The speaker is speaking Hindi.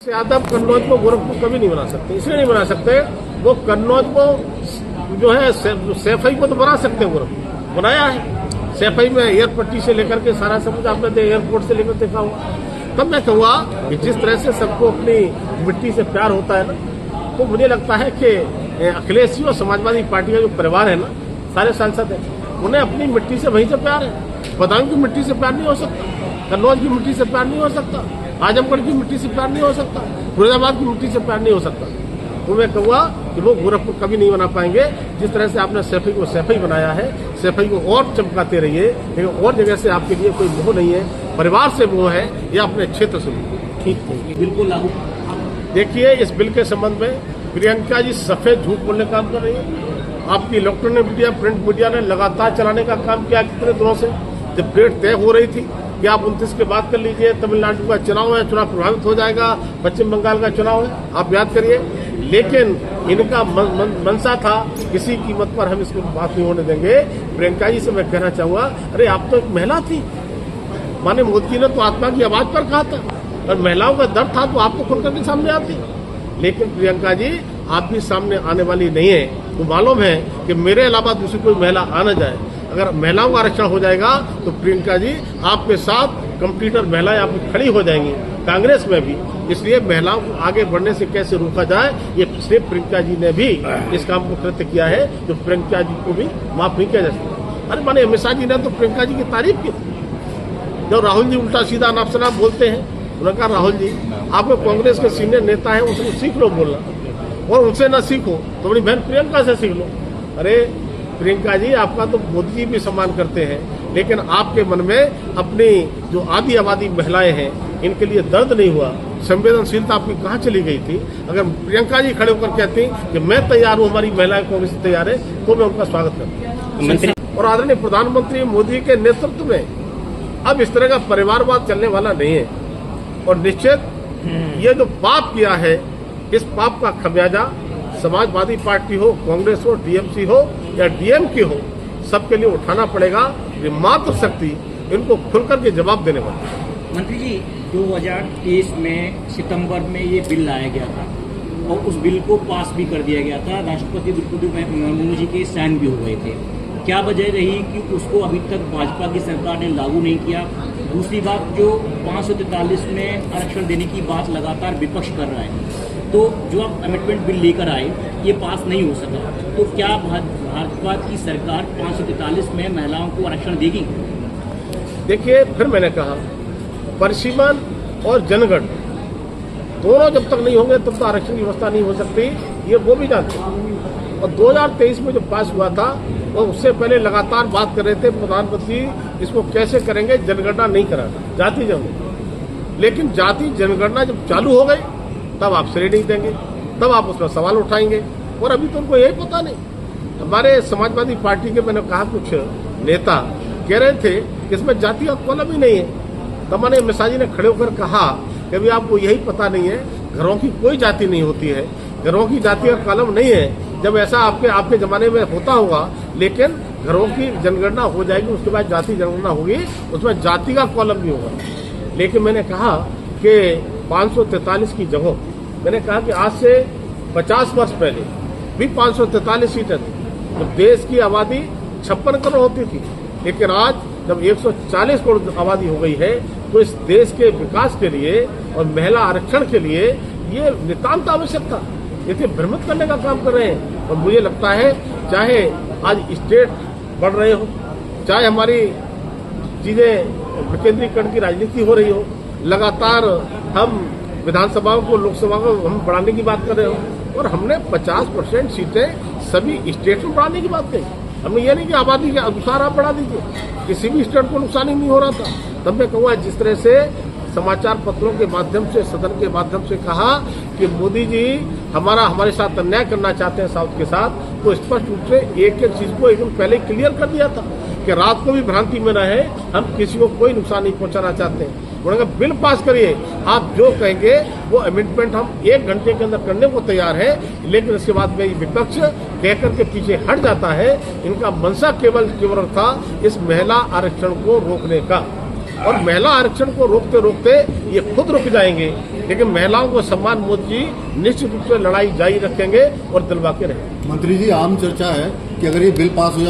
यादव कन्नौज को गोरखपुर कभी नहीं बना सकते, इसलिए नहीं बना सकते। वो कन्नौज को जो है सैफई को तो बना सकते हैं, गोरखपुर बनाया है। सैफई में एयरपट्टी से लेकर के सारा सब कुछ आपने एयरपोर्ट से लेकर देखा हुआ। तब मैं कहूँगा कि जिस तरह से सबको अपनी मिट्टी से प्यार होता है ना, तो मुझे लगता है कि अखिलेश जी और समाजवादी पार्टी का जो परिवार है ना, सारे सांसद हैं, उन्हें अपनी मिट्टी से वहीं से प्यार है। बदायूं की मिट्टी से प्यार नहीं हो सकता, कन्नौज की मिट्टी से प्यार नहीं हो सकता, आजमगढ़ की मिट्टी से प्यार नहीं हो सकता, फिरोजाबाद की मिट्टी से प्यार नहीं हो सकता। तो मैं कहूँगा कि वो गोरखपुर कभी नहीं बना पाएंगे। जिस तरह से आपने सैफई को सैफई बनाया है, सैफई को और चमकाते रहिए, लेकिन और जगह से आपके लिए कोई मोह नहीं है, परिवार से मोह है या अपने क्षेत्र से मोह। ठीक है, बिल्कुल लागू। देखिए, इस बिल के संबंध में प्रियंका जी सफेद झूठ बोलने का काम कर रही है। आपकी इलेक्ट्रॉनिक मीडिया, प्रिंट मीडिया ने लगातार चलाने का काम किया कितने दिनों से। जब डेट तय हो रही थी कि आप 29 के बाद कर लीजिए, तमिलनाडु का चुनाव है, चुनाव प्रभावित हो जाएगा, पश्चिम बंगाल का चुनाव है, आप याद करिए। लेकिन इनका मनसा था किसी कीमत पर हम इसको बात नहीं होने देंगे। प्रियंका जी से मैं कहना चाहूंगा, अरे आप तो एक महिला थी, माने मोदी जी ने तो आत्मा की आवाज पर कहा था, और महिलाओं का दर्द था तो आप तो खुलकर के सामने आती। लेकिन प्रियंका जी आप भी सामने आने वाली नहीं है। तो मालूम है कि मेरे अलावा दूसरी कोई महिला आ न जाए। अगर महिलाओं का आरक्षण हो जाएगा तो प्रियंका जी आपके साथ कंप्यूटर महिलाएं आपकी खड़ी हो जाएंगी, कांग्रेस में भी। इसलिए महिलाओं को आगे बढ़ने से कैसे रोका जाए, ये सिर्फ प्रियंका जी ने भी इस काम को कृत्य किया है, जो प्रियंका जी को भी माफ नहीं किया जा सकता। अरे माने अमित शाह जी ने तो प्रियंका जी की तारीफ की। जब राहुल जी उल्टा सीधा नाप शनाप बोलते हैं, उन्होंने कहा राहुल जी आपको कांग्रेस के सीनियर नेता है, उसको सीख लो बोलना, और उनसे ना सीखो तो अपनी बहन प्रियंका से सीख लो। अरे प्रियंका जी, आपका तो मोदी जी भी सम्मान करते हैं, लेकिन आपके मन में अपनी जो आदि आबादी महिलाएं हैं, इनके लिए दर्द नहीं हुआ, संवेदनशीलता आपकी कहाँ चली गई थी। अगर प्रियंका जी खड़े होकर कहती कि मैं तैयार हूँ, हमारी महिलाएं कांग्रेस तैयार है, तो मैं उनका स्वागत करता हूँ। और आदरणीय प्रधानमंत्री मोदी के नेतृत्व में अब इस तरह का परिवारवाद चलने वाला नहीं है। और निश्चित ये जो पाप किया है, इस पाप का खमियाजा समाजवादी पार्टी हो, कांग्रेस हो, टीएमसी हो या डीएमके हो, सबके लिए उठाना पड़ेगा। ये मात्र शक्ति इनको खुलकर के जवाब देने वाली। मंत्री जी, 2023 में सितंबर में ये बिल लाया गया था और उस बिल को पास भी कर दिया गया था, राष्ट्रपति द्रौपदी मुर्मू जी के साइन भी हो गए थे। क्या वजह रही कि उसको अभी तक भाजपा की सरकार ने लागू नहीं किया? दूसरी बात, जो 543 में आरक्षण देने की बात लगातार विपक्ष कर रहा है, तो जो आप अमेंडमेंट बिल लेकर आए, ये पास नहीं हो सका, तो क्या भाजपा की सरकार 543 में महिलाओं को आरक्षण देगी? देखिए, फिर मैंने कहा, परिसीमन और जनगणना दोनों जब तक नहीं होंगे तब तक आरक्षण की व्यवस्था नहीं हो सकती, ये वो भी जानते हैं। और 2023 में जो पास हुआ था, और उससे पहले लगातार बात कर रहे थे प्रधानमंत्री, इसको कैसे करेंगे, जनगणना नहीं कराना, जाति जनगणना। लेकिन जाति जनगणना जब चालू हो गई, तब आप श्रेणी नहीं देंगे, तब आप उसमें सवाल उठाएंगे, और अभी तो उनको यही पता नहीं। हमारे समाजवादी पार्टी के, मैंने कहा, कुछ नेता कह रहे थे कि इसमें जाति का कॉलम ही नहीं है। तब मैंने अमित शाह जी ने खड़े होकर कहा कि अभी आपको यही पता नहीं है, घरों की कोई जाति नहीं होती है, घरों की जाति का कॉलम नहीं है। जब ऐसा आपके जमाने में होता होगा, लेकिन घरों की जनगणना हो जाएगी, उसके बाद जाति जनगणना होगी, उसमें जाति का कॉलम भी होगा। लेकिन मैंने कहा कि 543 की जगह, मैंने कहा कि आज से 50 वर्ष पहले भी 543 सीटें थी, तो देश की आबादी 56 करोड़ होती थी। लेकिन आज जब 140 करोड़ आबादी हो गई है, तो इस देश के विकास के लिए और महिला आरक्षण के लिए ये नितांत आवश्यक था। ये भ्रमित करने का काम कर रहे हैं। और मुझे लगता है, चाहे आज स्टेट बढ़ रहे हो, चाहे हमारी चीजें विकेंद्रीकरण की राजनीति हो रही हो, लगातार हम विधानसभाओं को, लोकसभाओं को हम बढ़ाने की बात कर रहे हो, और हमने 50% सीटें सभी स्टेट में बढ़ाने की बात कही। हमने ये नहीं कि आबादी के अनुसार आप बढ़ा दीजिए, किसी भी स्टेट को नुकसान ही नहीं हो रहा था। तब मैं कहूँगा, जिस तरह से समाचार पत्रों के माध्यम से, सदन के माध्यम से कहा कि मोदी जी हमारे साथ अन्याय करना चाहते हैं साउथ के साथ, तो स्पष्ट रूप से एक एक चीज को एकदम पहले क्लियर कर दिया था कि रात को भी भ्रांति में रहे, हम किसी को कोई नुकसान नहीं पहुंचाना चाहते हैं। उन्होंने कहा बिल पास करिए, आप जो कहेंगे वो अमेंडमेंट हम 1 घंटे के अंदर करने को तैयार है। लेकिन इसके बाद में विपक्ष कहकर के पीछे हट जाता है। इनका मंशा केवल था इस महिला आरक्षण को रोकने का। और महिला आरक्षण को रोकते रोकते ये खुद रुक जाएंगे, लेकिन महिलाओं को सम्मान मोदी जी निश्चित रूप से लड़ाई जारी रखेंगे और दिलवा के रहेंगे। मंत्री जी, आम चर्चा है कि अगर ये बिल पास हो जाए